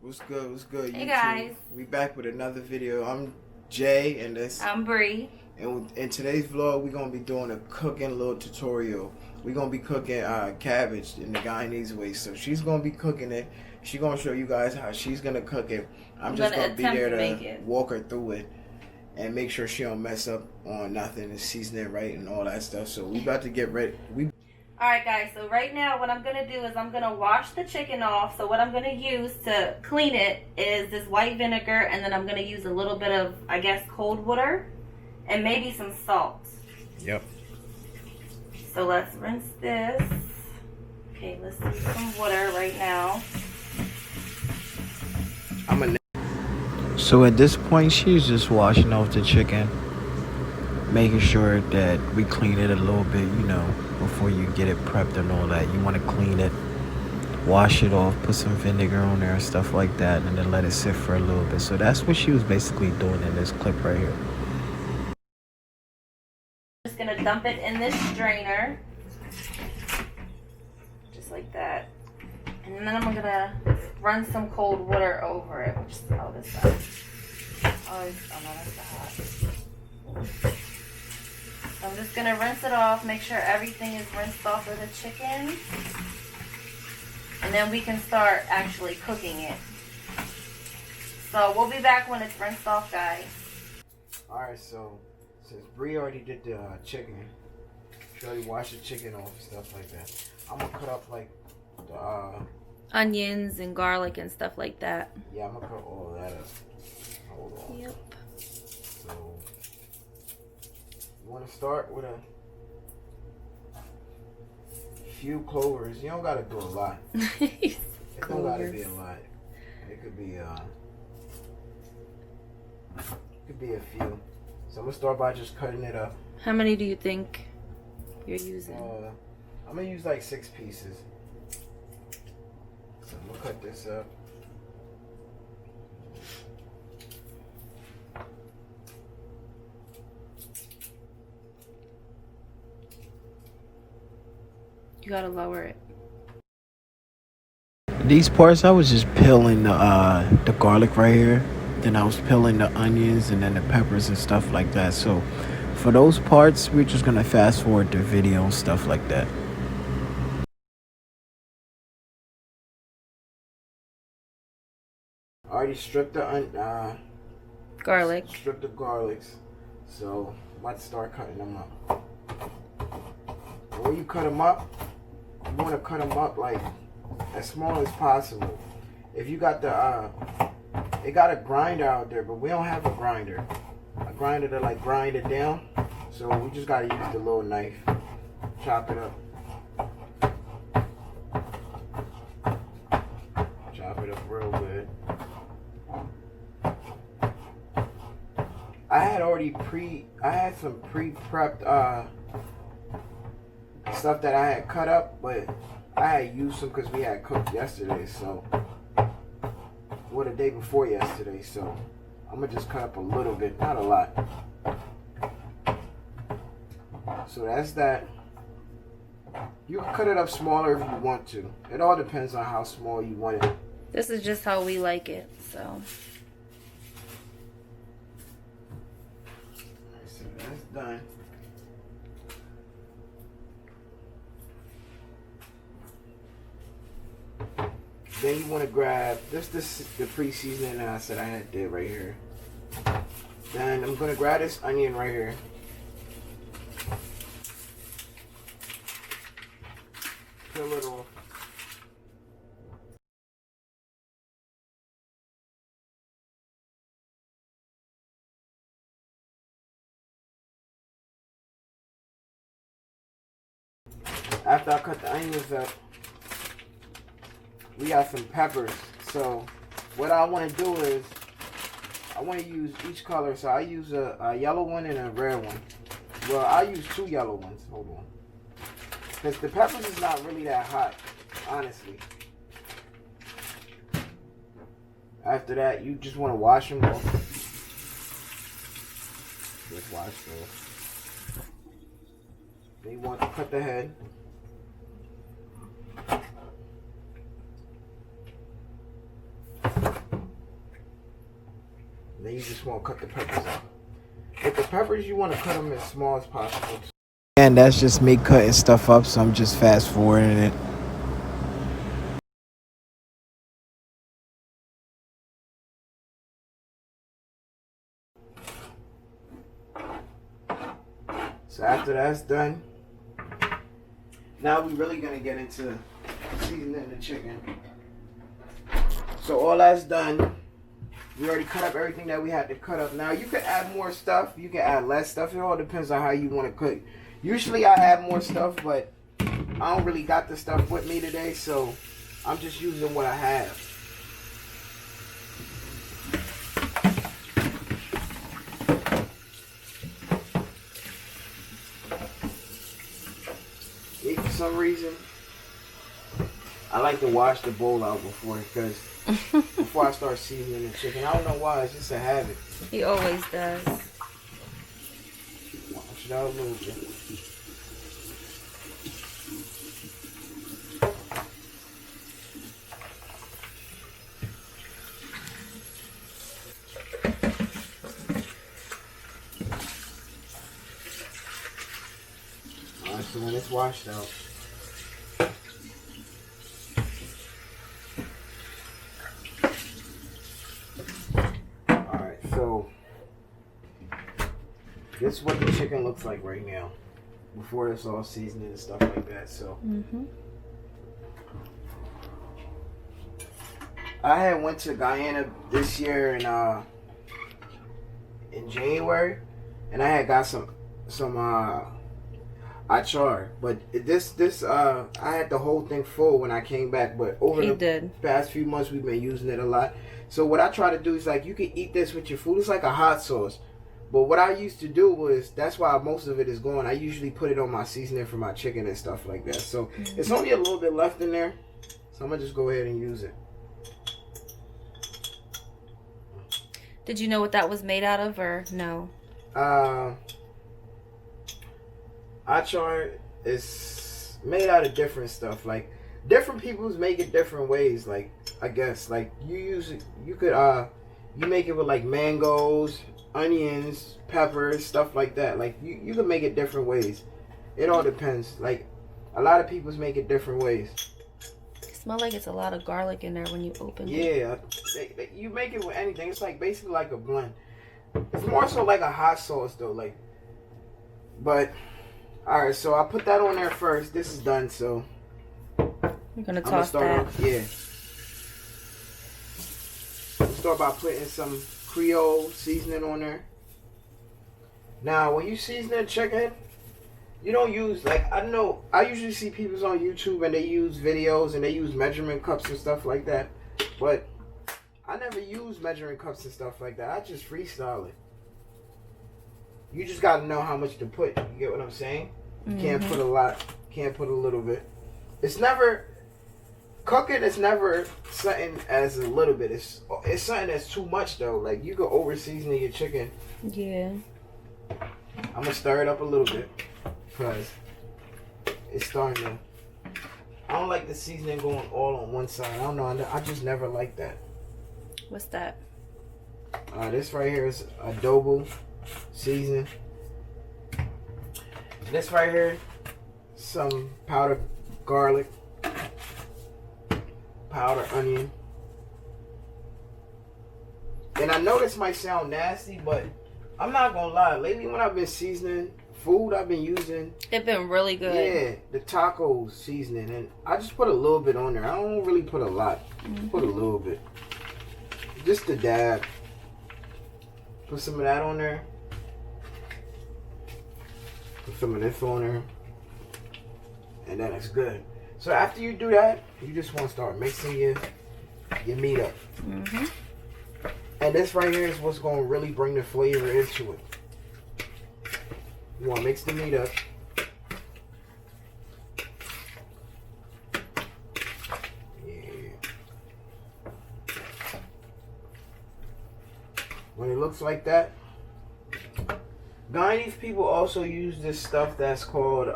What's good? What's good? Hey YouTube? guys. We back with another video. I'm Jay, and I'm Bree. in today's vlog, we're gonna be doing a cooking little tutorial. We're gonna be cooking cabbage in the Guyanese way. So she's gonna be cooking it. She's gonna show you guys how she's gonna cook it. I'm just gonna be there to walk her through it and make sure she don't mess up on nothing and season it right and all that stuff. So we about to get ready. Alright guys, so right now what I'm going to do is I'm going to wash the chicken off. So what I'm going to use to clean it is this white vinegar, and then I'm going to use a little bit of, I guess, cold water and maybe some salt. Yep. So let's rinse this. Okay, let's use some water right now. So at this point, she's just washing off the chicken, making sure that we clean it a little bit, before you get it prepped and all that. You want to clean it, wash it off, put some vinegar on there and stuff like that, and then let it sit for a little bit. So that's what she was basically doing in this clip right here. I'm just going to dump it in this strainer. Just like that. And then I'm going to run some cold water over it, which is how this does. Oh no, that's hot. I'm just going to rinse it off, make sure everything is rinsed off of the chicken. And then we can start actually cooking it. So we'll be back when it's rinsed off, guys. Alright, so since Bree already did the chicken, she already washed the chicken off and stuff like that, I'm going to cut up like the onions and garlic and stuff like that. Yeah, I'm going to cut all of that up. Hold on. Yep. So you want to start with a few clovers. You don't got to do a lot. It don't got to be a lot. It could be a few. So I'm gonna start by just cutting it up. How many do you think you're using? I'm gonna use like 6 pieces. So I'm gonna cut this up. You gotta lower it. These parts, I was just peeling the garlic right here. Then I was peeling the onions and then the peppers and stuff like that. So for those parts, we're just gonna fast forward the video and stuff like that. I already stripped the Garlic. Stripped the garlics. So let's start cutting them up. When you cut them up, you want to cut them up like as small as possible. If you got they got a grinder out there, but we don't have a grinder to like grind it down. So we just got to use the little knife, chop it up, real good. I had some pre-prepped stuff that I had cut up, but I had used some because we had cooked yesterday, so or the day before yesterday. So I'm gonna just cut up a little bit, not a lot. So that's that. You can cut it up smaller if you want to. It all depends on how small you want it. This is just how we like it, so. So that's done. Then you want to grab the pre-seasoning that I said I did right here. Then I'm gonna grab this onion right here. Peel it off. After I cut the onions up, we got some peppers. So what I want to do is I want to use each color. So I use a yellow one and a red one. Well, I use 2 yellow ones. Hold on. Because the peppers is not really that hot, honestly. After that, you just want to wash them off. Just wash them off. Then you want to cut the head. Then you just want to cut the peppers out. With the peppers, you want to cut them as small as possible. And that's just me cutting stuff up, so I'm just fast forwarding it. So after that's done, now we're really gonna get into seasoning the chicken. So all that's done. We already cut up everything that we had to cut up. Now you can add more stuff. You can add less stuff. It all depends on how you want to cook. Usually I add more stuff, but I don't really got the stuff with me today, so I'm just using what I have. For some reason, I like to wash the bowl out before I start seasoning the chicken. I don't know why, it's just a habit. He always does. Wash it out a little bit. Alright, so when it's washed out, this is what the chicken looks like right now, before it's all seasoned and stuff like that. So, I had went to Guyana this year in January, and I had got some achar, but I had the whole thing full when I came back. But over the past few months, we've been using it a lot. So what I try to do is, like, you can eat this with your food. It's like a hot sauce. But what I used to do was, that's why most of it is gone. I usually put it on my seasoning for my chicken and stuff like that. So it's only a little bit left in there. So I'm going to just go ahead and use it. Did you know what that was made out of, or no? Achar is made out of different stuff. Like, different people's make it different ways. Like, I guess, like, you make it with, like, mangoes, onions, peppers, stuff like that. Like, you can make it different ways. It all depends. Like, a lot of people's make it different ways. It smells like it's a lot of garlic in there when you open it. Yeah, you make it with anything. It's like basically like a blend. It's more so like a hot sauce though. Like, but all right. So I put that on there first. This is done. So you're gonna toss that. Yeah. Start by putting some Creole seasoning on there. Now, when you season chicken, you don't use, like, I know, I usually see people on YouTube and they use videos and they use measurement cups and stuff like that. But I never use measuring cups and stuff like that. I just freestyle it. You just got to know how much to put. You get what I'm saying? You can't put a lot. Can't put a little bit. It's never... Cooking is never something as a little bit. It's something that's too much though. Like, you could over season your chicken. Yeah. I'm gonna stir it up a little bit because it's starting to. I don't like the seasoning going all on one side. I don't know. I just never like that. What's that? This right here is adobo seasoning. This right here, some powdered garlic. Powdered onion. And I know this might sound nasty, but I'm not gonna lie. Lately, when I've been seasoning food, I've been using... It's been really good. Yeah, the taco seasoning. And I just put a little bit on there. I don't really put a lot. Put a little bit. Just a dab. Put some of that on there. Put some of this on there. And then it's good. So after you do that, you just want to start mixing your meat up. And this right here is what's going to really bring the flavor into it. You want to mix the meat up. Yeah. When it looks like that, Guyanese people also use this stuff that's called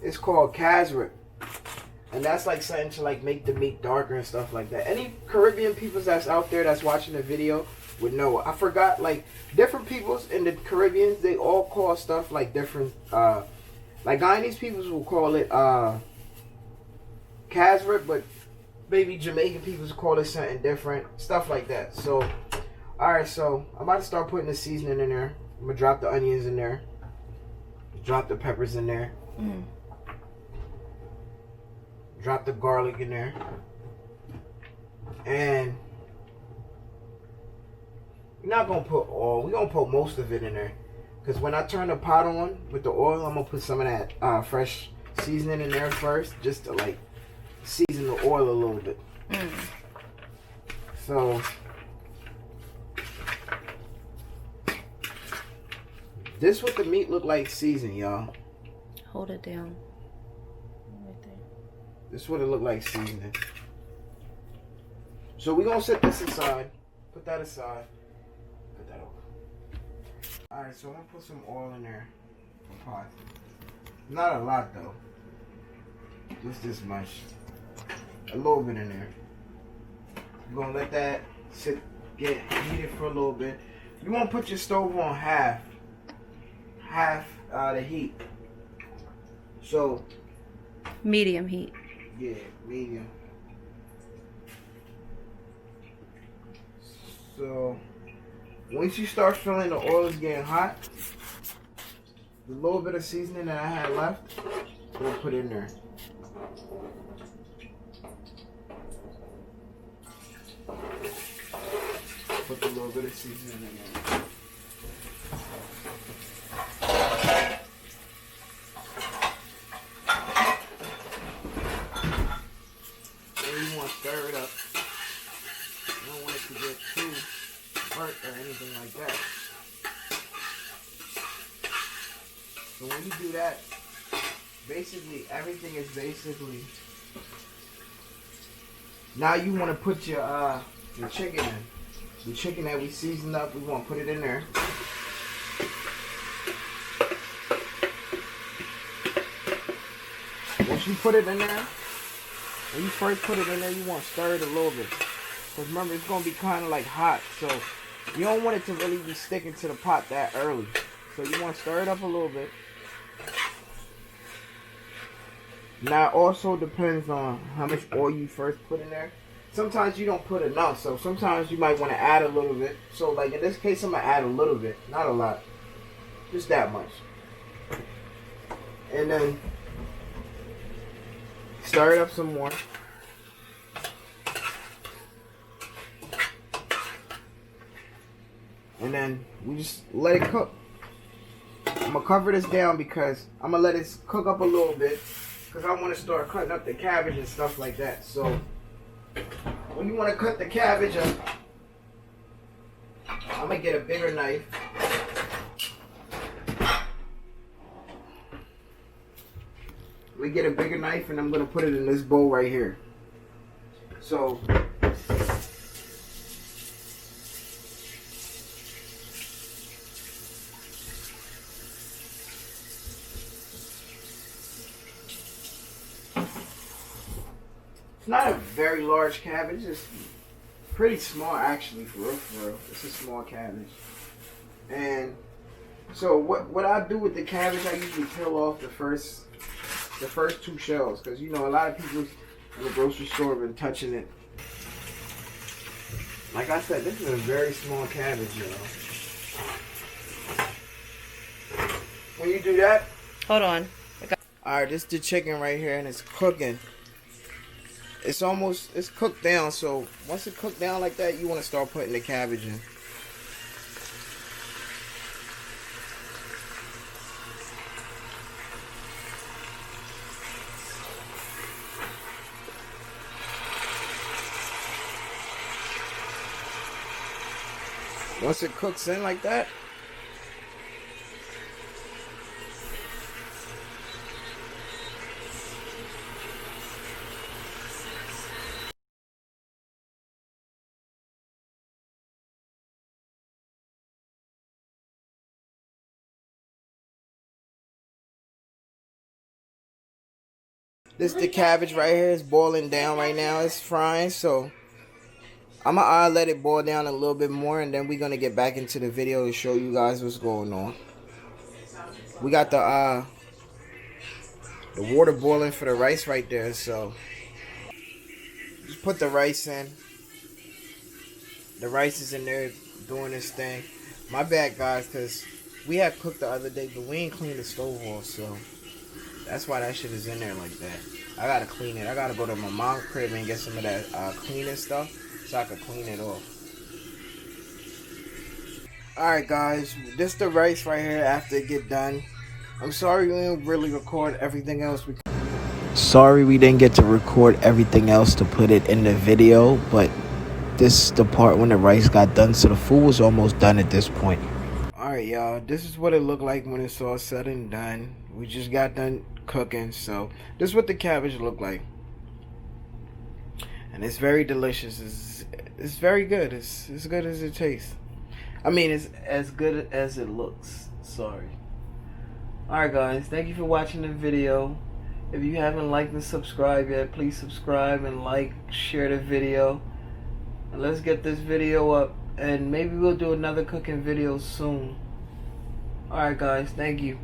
it's called Cabbage. And that's like something to like make the meat darker and stuff like that. Any Caribbean peoples that's out there that's watching the video would know. I forgot, like, different peoples in the Caribbean, they all call stuff like different, like Guyanese peoples will call it casrip, but maybe Jamaican peoples call it something different, stuff like that. So, alright, so I'm about to start putting the seasoning in there. I'm gonna drop the onions in there, drop the peppers in there. Drop the garlic in there. And we're not going to put all. We're going to put most of it in there. Because when I turn the pot on with the oil, I'm going to put some of that fresh seasoning in there first. Just to like season the oil a little bit. So this what the meat look like seasoned, y'all. Hold it down. This is what it looked like seasoning. So we're going to set this aside. Put that aside. Put that over. Alright, so I'm going to put some oil in there. For pot. Not a lot though. Just this much. A little bit in there. We're going to let that get heated for a little bit. You want to put your stove on half the heat. So medium heat. Yeah, medium. So once you start feeling the oil is getting hot, the little bit of seasoning that I had left, we'll put in there. Put a little bit of seasoning in there. Stir it up. You don't want it to get too burnt or anything like that. So when you do that, basically everything is basically. Now you want to put your chicken in. The chicken that we seasoned up, we want to put it in there. Once you put it in there. When you first put it in there, you want to stir it a little bit. Because remember, it's going to be kind of like hot. So you don't want it to really be sticking to the pot that early. So you want to stir it up a little bit. Now it also depends on how much oil you first put in there. Sometimes you don't put enough. So sometimes you might want to add a little bit. So like in this case, I'm going to add a little bit. Not a lot. Just that much. And then stir it up some more. And then we just let it cook. I'm going to cover this down because I'm going to let it cook up a little bit. Because I want to start cutting up the cabbage and stuff like that. So when you want to cut the cabbage up, I'm going to get a bigger knife. We get a bigger knife and I'm going to put it in this bowl right here. So it's not a very large cabbage. It's pretty small actually, for real. It's a small cabbage. And so what I do with the cabbage, I usually peel off the first two shells, because you know a lot of people in the grocery store have been touching it. Like I said, this is a very small cabbage, you know. When you do that, hold on. Alright, this is the chicken right here and it's cooking. It's cooked down, so once it cooked down like that, you want to start putting the cabbage in. Once it cooks in like that, This the cabbage right here is boiling down right now. It's frying, so I'm gonna let it boil down a little bit more, and then we're gonna get back into the video to show you guys what's going on. We got the water boiling for the rice right there, so just put the rice in. The rice is in there doing this thing. My bad, guys, because we had cooked the other day, but we ain't cleaned the stove off, so that's why that shit is in there like that. I gotta clean it. I gotta go to my mom's crib and get some of that cleaning stuff so I can clean it off. Alright, guys, this the rice right here after it get done. I'm sorry we didn't really record everything else. Sorry we didn't get to record everything else to put it in the video, but this is the part when the rice got done, so the food was almost done at this point. Alright, y'all, this is what it looked like when it's all said and done. We just got done cooking, so this is what the cabbage looked like. And it's very delicious. It's very good. It's as good as it tastes. I mean, it's as good as it looks. Sorry. Alright, guys, thank you for watching the video. If you haven't liked and subscribed yet, please subscribe and like, share the video. And let's get this video up, and maybe we'll do another cooking video soon. Alright, guys, thank you.